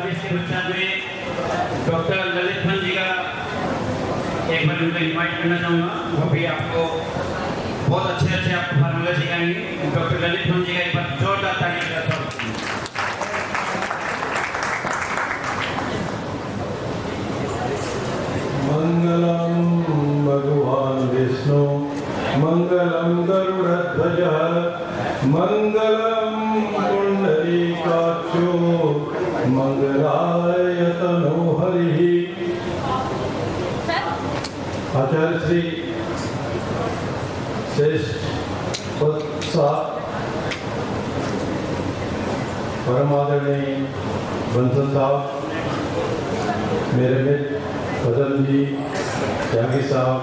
Office के पश्चात में डॉक्टर ललित भान जी का एक बार उनको इन्वाइट करना चाहूँगा। वो भी आपको बहुत अच्छे आपको फार्मूला सिखाएंगे। डॉक्टर ललित भान जी का एक बार जोरदार ताली के साथ स्वागत करें। मंगलम भगवान विष्णु मंगलम गरुड़ध्वज मंगलम पुंडरीकाक्षो मंगलाय तनोहरि। आचार्य श्री श्रेष्ठ साहब, परम आदरणीय बंसल साहब, मेरे मित्र फजल जी, त्यागी साहब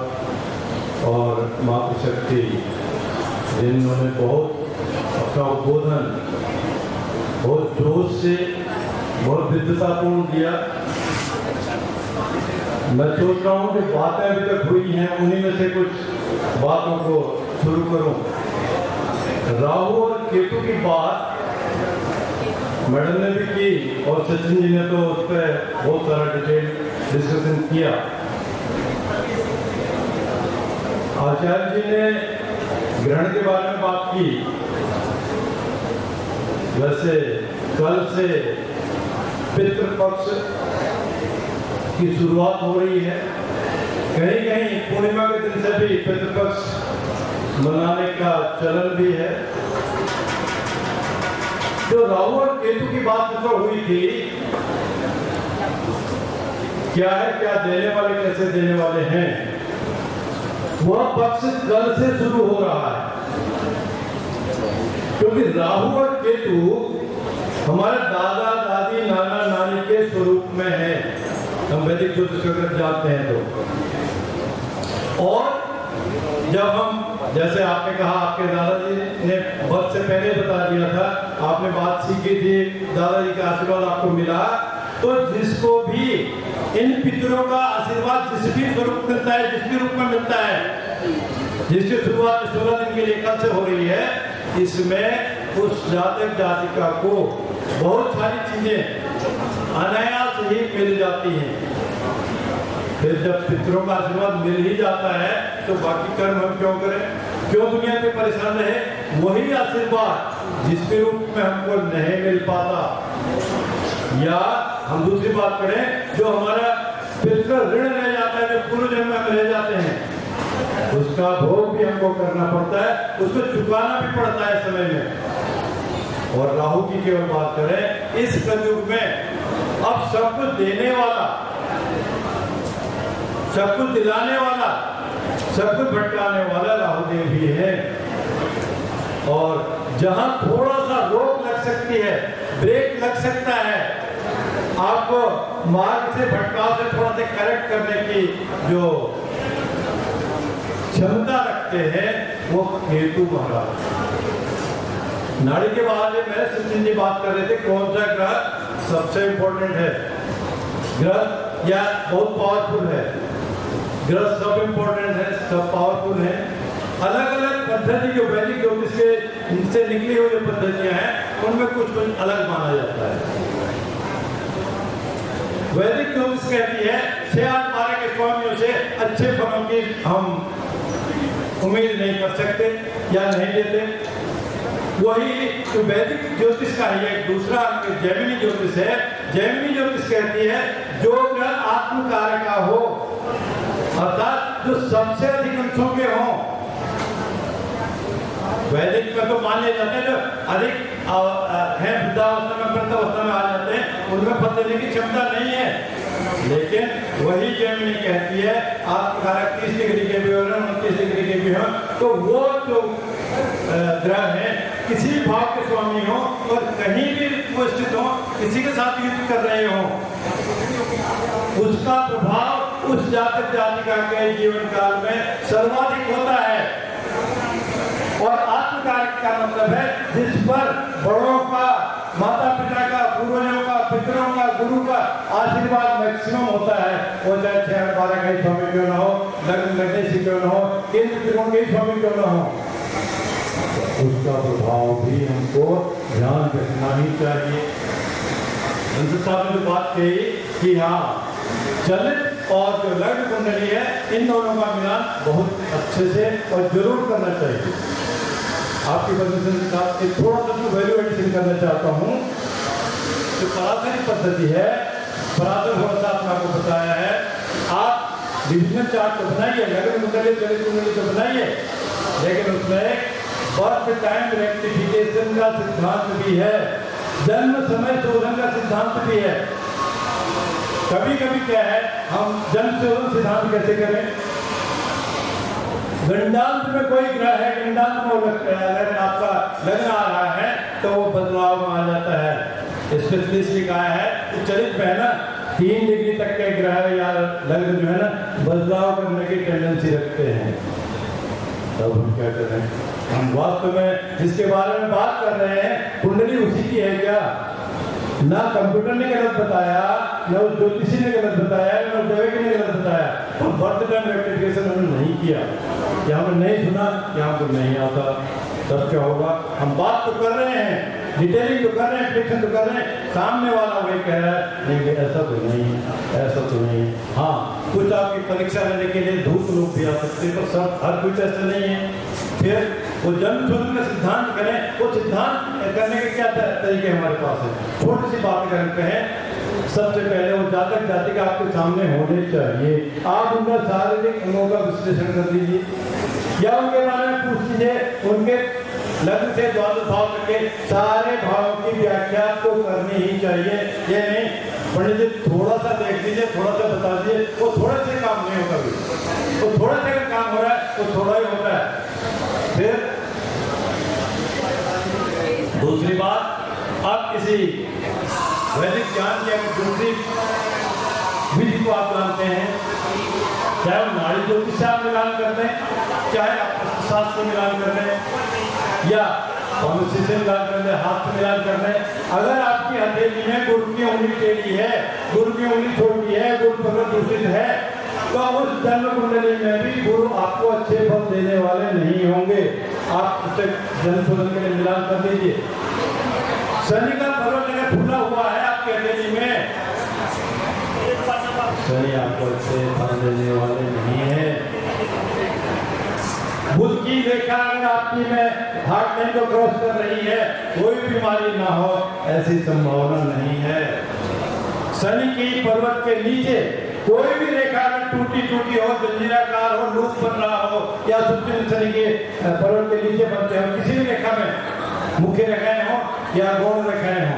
और मातृशक्ति, जिन्होंने बहुत अपना उद्बोधन बहुत जोश से बहुत विद्वतापूर्ण दिया। मैं सोच रहा हूँ कि बातें अभी तक हुई हैं, उन्हीं में से कुछ बातों को शुरू करूँ। राहु और केतु की बात मैडम ने भी की और सचिन जी ने तो उस पर बहुत सारा डिटेल डिस्कशन किया। आचार्य जी ने ग्रहण के बारे में बात की। वैसे कल से पितृपक्ष की शुरुआत हो रही है। कहीं कहीं पूर्णिमा के दिन से भी पितृपक्ष मनाने का चलन भी है। जो राहु और केतु की बात तो हुई थी, क्या है, क्या देने वाले, कैसे देने वाले हैं, वह पक्ष कल से शुरू हो रहा है। क्योंकि राहु और केतु हमारे दादा दादी नाना नानी के स्वरूप में है। हम वैदिक ज्योतिष अगर जानते हैं तो। और जब हम, जैसे आपने कहा, आपके दादाजी ने बहुत से पहले बता दिया था, आपने बात सीखी थी, दादाजी का आशीर्वाद आपको मिला, तो जिसको भी इन पितरों का आशीर्वाद जिस भी स्वरूप मिलता है, जिस भी रूप में मिलता है, जिसकी शुरुआत 16 दिन के लिए कल से हो रही है, इसमें उस जातक जातिका को बहुत सारी चीजें अनायास ही मिल जाती हैं। फिर जब पितरों का आशीर्वाद मिल ही जाता है तो बाकी कर्म हम क्यों करें, क्यों दुनिया पे परेशान रहे। वही आशीर्वाद जिसके रूप में हमको नहीं मिल पाता, या हम दूसरी बात करें, जो हमारा पितृ ऋण रह जाता है, जो पूर्व जन्म में रह जाते हैं, उसका भोग भी हमको करना पड़ता है, उसको चुकाना भी पड़ता है समय में। और राहु की केवल बात करें, इस कलयुग में अब सब कुछ देने वाला, सब कुछ दिलाने वाला, सब कुछ भटकाने वाला राहुदेव भी है। और जहां थोड़ा सा रोक लग सकती है, ब्रेक लग सकता है, आपको मार्ग से, भटकाव से थोड़ा सा करेक्ट करने की जो क्षमता रखते हैं, वो केतु महाराज। नाड़ी के बारे में सचिन जी बात कर रहे थे, कौन सा ग्रह सबसे इंपॉर्टेंट है, ग्रह या बहुत पावरफुल है। ग्रह सब इंपॉर्टेंट है, सब पावरफुल है। अलग अलग पद्धति जो वैदिक ज्योतिष के इनसे निकली हुई जो पद्धतियां हैं, उनमें कुछ अलग माना जाता है। वैदिक ज्योतिष कहती है 6, 8, 12 के स्वामियों से अच्छे फलों की हम उम्मीद नहीं कर सकते या नहीं देते। वही तो वैदिक ज्योतिष का ही एक दूसरा जैमिनी ज्योतिष है। जैमिनी ज्योतिष कहती है जो ग्रह आत्म कार्य का हो, अर्थात जो सबसे अधिक अंशों के हों। वैदिक में तो मान लिया जाता है जो अधिक है, वृद्धावस्था में, वृद्धावस्था में आ जाते हैं, उनमें फल देने की क्षमता नहीं है। लेकिन वही जैमिनी कहती है आत्मकारक 30 डिग्री के भी हो, 29 डिग्री के भी हो, तो वो जो ग्रह है किसी भी भाव के स्वामी हो और कहीं भी उपस्थित हो, किसी के साथ युद्ध कर रहे हो, उसका प्रभाव उस जातक जातिका के जीवन काल में सर्वाधिक होता है। और आत्मकारक का मतलब है जिस पर बड़ों का, माता पिता का, पूर्वजों का, पितरों का, गुरु का आशीर्वाद मैक्सिमम होता है। वो चाहे 6, 8, 12 का स्वामी क्यों ना हो, लग्न से क्यों ना हो, किन पितरों के स्वामी क्यों ना हो, उसका प्रभाव भी हमको ध्यान रखना ही चाहिए। मंत्री साहब ने जो बात कही कि हाँ चलित और जो लग्न कुंडली है इन दोनों का मिलान बहुत अच्छे से और जरूर करना चाहिए। आपकी परमिशन के साथ एक थोड़ा सा जो वैल्यू एडिशन करना चाहता हूँ। जो पराशरी पद्धति है, पराशर थोड़ा सा आपने आपको बताया है, आप डिविजनल चार्ट तो बनाइए, लग्न कुंडली चलित कुंडली तो बनाइए, लेकिन उसमें बर्थ टाइम रेक्टिफिकेशन का सिद्धांत भी है, जन्म समय शोधन का सिद्धांत भी है। कभी कभी क्या है, हम जन्म शोधन सिद्धांत कैसे करें? गंडांत में कोई ग्रह है, गंडांत में अगर आपका लग्न आ रहा है तो वो बदलाव में आ जाता है। स्पेशलिस्ट ने कहा है कि चलित में है ना 3 डिग्री तक के ग्रह या लग्न जो है ना बदलाव करने की टेंडेंसी रखते हैं। तब हम क्या कर रहे हैं? हम वास्तव में जिसके बारे में बात कर रहे हैं कुंडली उसी की है क्या? ना कंप्यूटर ने गलत बताया, ना उस ज्योतिषी ने गलत बताया, ना उस देवकी ने गलत बताया। तो बर्थ टाइम रेक्टिफिकेशन हमने नहीं किया, या हमने नहीं सुना, या हमको नहीं आता। तब क्या होगा? हम बात तो कर रहे हैं, डिटेलिंग तो कर रहे हैं, प्रेडिक्शन तो कर रहे हैं, सामने वाला वही कह रहा है नहीं ऐसा तो नहीं, ऐसा तो नहीं। हाँ, कुछ आपकी परीक्षा लेने के लिए धूप लोग भी आ सकते हैं, तो सब हर कुछ ऐसा नहीं है। फिर वो जन्म शोधन का सिद्धांत करें, वो सिद्धांत करने के क्या तरीके हमारे पास है? छोटी सी बात करते हैं। सबसे पहले वो जातक जाति का आपके सामने होने चाहिए। आप उनका शारीरिक अंगों का विश्लेषण कर लीजिए या उनके बारे में पूछ लीजिए, उनके लग्न से द्वादश भाव तक के सारे भावों की व्याख्या तो करनी ही चाहिए। ये नहीं पंडित जी थोड़ा सा देख लीजिए, थोड़ा सा बता दीजिए, वो थोड़े से काम नहीं होता भी। वो थोड़े से अगर काम हो रहा है वो थोड़ा ही होता है। फिर दूसरी बात, आप किसी वैदिक ज्ञान की दूसरी विधि को आप जानते हैं, चाहे वो नाड़ी ज्योतिष से आप मिलान करते हैं, चाहे आप शास्त्र से मिलान करते हैं, या फार्मेसी से मिलान करते हैं, हाथ से मिलान करते हैं। अगर आपकी हथेली में गुरु की उंगली टेढ़ी है, गुरु की उंगली छोटी है, गुरु पकड़ दूषित है, तो उस जन्म कुंडली में भी गुरु आपको अच्छे फल देने वाले नहीं होंगे। आप उसे जन्म शोधन के लिए मिलान कर दीजिए। शनि का पर्वत अगर फूला हुआ है आपके हथेली में, शनि आपको अच्छे फल देने वाले नहीं है। बुध की रेखा अगर आपकी में हार्ट लाइन को क्रॉस कर रही है, कोई बीमारी ना हो ऐसी संभावना नहीं है। शनि की पर्वत के नीचे कोई भी रेखा अगर टूटी हो, जंजीराकार हो, लूप बन रहा हो, या सुप्रीम शनि के पर्वत के नीचे बनते हो, किसी भी रेखा में मुख्य रेखाएं हो या गौण रेखाएं हो,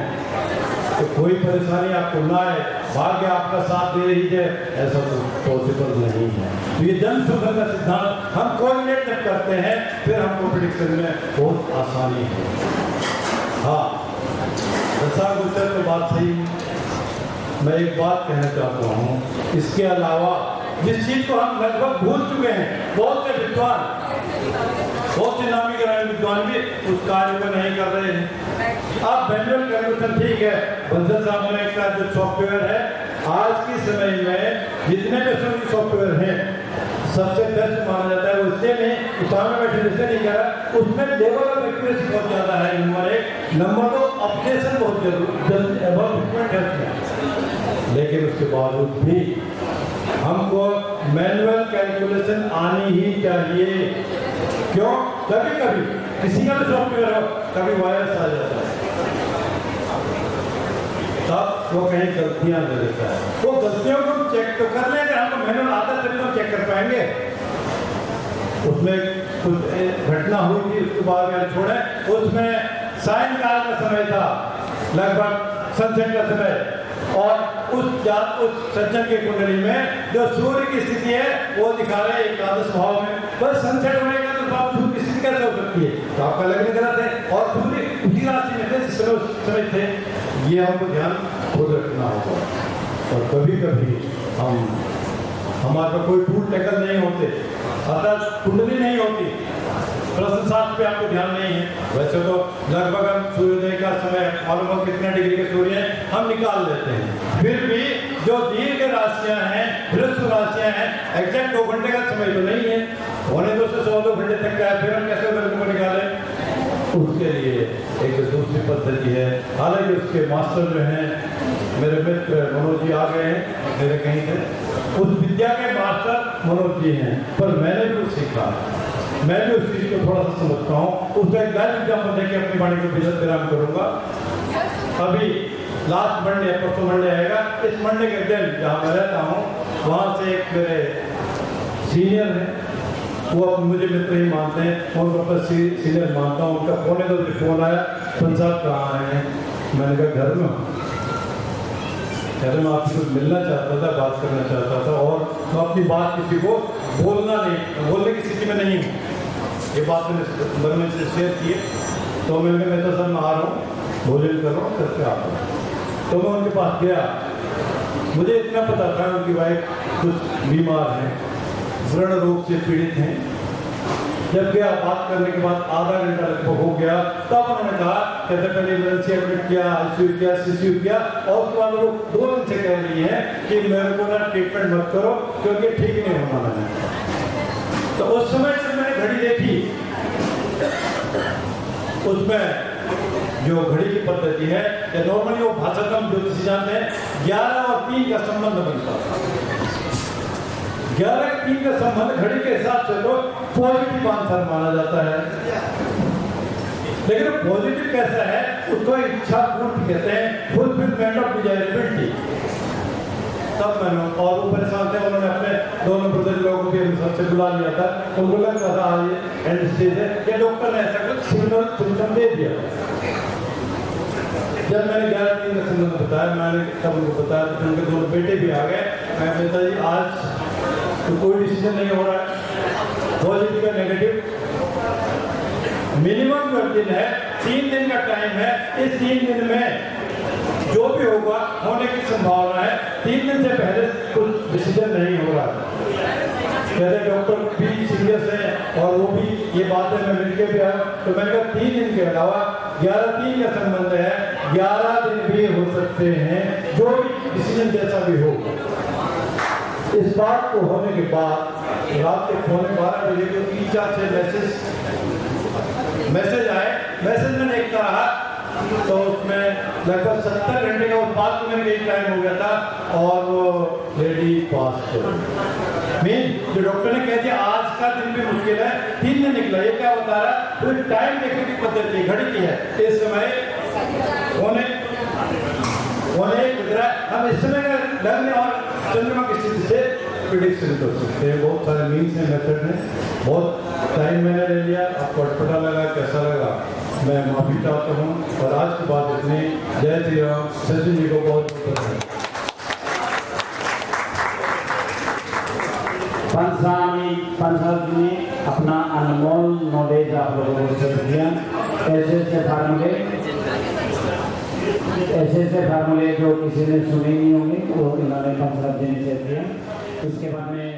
तो कोई परेशानी आपको ना आए, भाग्य आपका साथ दे रही है, ऐसा तो पॉसिबल नहीं है। तो ये जन्म शोधन का सिद्धांत हम कोऑर्डिनेट जब करते हैं फिर हमको प्रेडिक्शन में बहुत आसानी है। हाँ, दशा गोचर तो बात सही। मैं एक बात कहना चाहता हूँ, इसके अलावा जिस चीज को हम लगभग भूल चुके हैं, बहुत से विद्वान, बहुत से नामी ग्रामीण विद्वान भी उस कार्य को नहीं कर रहे हैं। आप मैनुअल कैलकुलेशन ठीक है, बंदर साहब ने का जो सॉफ्टवेयर है, आज के समय में जितने भी सॉफ्टवेयर हैं सबसे बेस्ट माना जाता है। उससे नहीं सामने बैठे जिससे नहीं करा, उसमें लेवल ऑफ एक्यूरेसी बहुत ज़्यादा है। नंबर 1, नंबर 2 अपडेशन बहुत जरूरी है। लेकिन उसके बावजूद भी हमको मैनुअल कैलकुलेशन आनी ही चाहिए। क्यों? कभी कभी किसी का भी सॉफ्टवेयर हो, कभी वायरस आ जाता है, तब वो कहीं गलतियां दे देता है। वो गलतियों को चेक तो कर लेंगे, हमको मैनुअल आता तभी तो चेक कर पाएंगे। उसमें कुछ घटना हुई थी, उसके बाद में छोड़े, उसमें सायंकाल का समय था, लगभग सनसेट का समय, और उस सज्जन के कुंडली में जो सूर्य की स्थिति है वो दिखा रहे हैं एकादश भाव में, बस सनसेट होने का तो बावजूद की स्थिति कैसे हो सकती है? तो आपका लग्न गलत है और सूर्य उसी राशि में थे जिस समय थे। ये हमको ध्यान खुद रखना होगा। और कभी कभी हमारे कोई टूल टैकल नहीं होते, अर्थात कुंडली नहीं होती, प्रश्न शास्त्र पे आपको ध्यान नहीं है। वैसे तो लगभग हम सूर्योदय का समय मालूम कितने डिग्री के सूर्य हैं हम निकाल लेते हैं, फिर भी जो दीर्घ राशियां हैं, वृश्चिक राशियां हैं, एग्जैक्ट 2 घंटे का समय तो नहीं है, पौने 2 से 1.25 घंटे तक का है, फिर हम कैसे उनको निकालें? उसके लिए एक दूसरी पद्धति है। हालांकि उसके मास्टर जो हैं मेरे मित्र मनोज जी आ गए हैं मेरे कहीं से। उस विद्या के मास्टर मनोज जी हैं, पर मैंने भी कुछ सीखा, मैं भी उस चीज़ को थोड़ा सा समझता हूँ। उसमें एक गैर विज्ञापन देकर अपनी वाणी को विराम करूँगा। अभी लास्ट मंडे, परसों मंडे आएगा, इस मंडे के दिन जहाँ मैं रहता हूँ वहाँ से एक मेरे सीनियर हैं, वो अब मुझे मित्र ही मानते हैं और मैं सीनियर मानता हूँ। उनका फोन आया, पंजाब कहाँ हैं? मैंने कहा घर में। मैं आपसे कुछ मिलना चाहता था, बात करना चाहता था, और मैं अपनी बात किसी को बोलने की स्थिति में नहीं हूँ। ये बात मैंने मन में से शेयर की है। तो मैं तो सर मैं आ रहा हूँ, भोजन कर रहा हूँ, करके आ रहा हूँ। तो मैं उनके पास गया। मुझे इतना पता था उनकी वाइफ कुछ बीमार हैं, व्रण रोग से पीड़ित हैं। जब गया, बात करने के बाद आधा घंटा लगभग हो गया, तब उन्होंने कहा कहते पहले इमरजेंसी एडमिट किया, आईसीयू किया, सीसीयू किया, और उसके बाद वो 2 दिन से कह रही है कि मेरे को ना ट्रीटमेंट मत करो क्योंकि ठीक नहीं होना मैंने। तो उस समय जब मैंने घड़ी देखी, उसमें जो घड़ी की पद्धति है, नॉर्मली वो भाषातम ज्योतिषी जानते हैं 11 और 3 का संबंध बनता है। 11 और 3 का संबंध घड़ी के हिसाब से तो पॉजिटिव आंसर माना जाता है, लेकिन पॉजिटिव कैसा है उसको इच्छा पूर्ति कहते हैं, फुलफिलमेंट ऑफ डिजायरेबिलिटी। तब मैंने, और वो परेशान थे, उन्होंने अपने दोनों ब्रदर लोगों को भी सबसे बुला लिया था। उनको लग रहा था ये एंड स्टेज है, या डॉक्टर ने ऐसा कुछ सिम्टम दे दिया। जब मैंने 11 दिन का सिम्टम बताया, मैंने तब उनको बताया, तो उनके 2 बेटे भी आ गए। मैं कहता जी आज तो कोई डिसीजन नहीं हो रहा है, पॉजिटिव या नेगेटिव। मिनिमम जो दिन है 3 दिन का टाइम है, इस 3 दिन में जो भी होगा होने की संभावना है। 3 दिन से पहले कुछ डिसीजन नहीं हो रहा। कहते डॉक्टर भी सीरियस है, और वो भी ये बातें मैं मिलकर भी आया। तो मैंने कहा 3 दिन के अलावा 11-3 का संबंध है, 11 दिन भी हो सकते हैं, जो भी डिसीजन जैसा भी हो। इस बात को होने के बाद रात के 12:15 बजे को 3-4 से मैसेज आए। मैसेज में देखता रहा तो उसमें लगभग 70 घंटे का उत्पाद को मैंने एक टाइम हो गया था, और वो लेडी पास हो। जो डॉक्टर ने कह दिया आज का दिन भी मुश्किल है, 3 दिन निकला। ये क्या बता रहा है? तो टाइम देखने की पद्धति घड़ी की है। इस समय होने गुजरा, हम इस समय का लगने और चंद्रमा की स्थिति से प्रिडिक्शन कर सकते हैं। बहुत सारे मीन्स हैं, मेथड हैं। बहुत टाइम मैंने ले लिया, आपको अटपटा लगा, कैसा लगा मैं माफी चाहता हूँ। और आज की बात इतनी। जय श्री राम। सचिन जी को बहुत धन्यवाद। पंसाद जी ने अपना अनमोल नॉलेज आप लोगों को शेयर किया। ऐसे फार्मूले जो किसी ने सुने नहीं होंगे वो इन्होंने पंसाद जी ने शेयर किया। उसके बाद में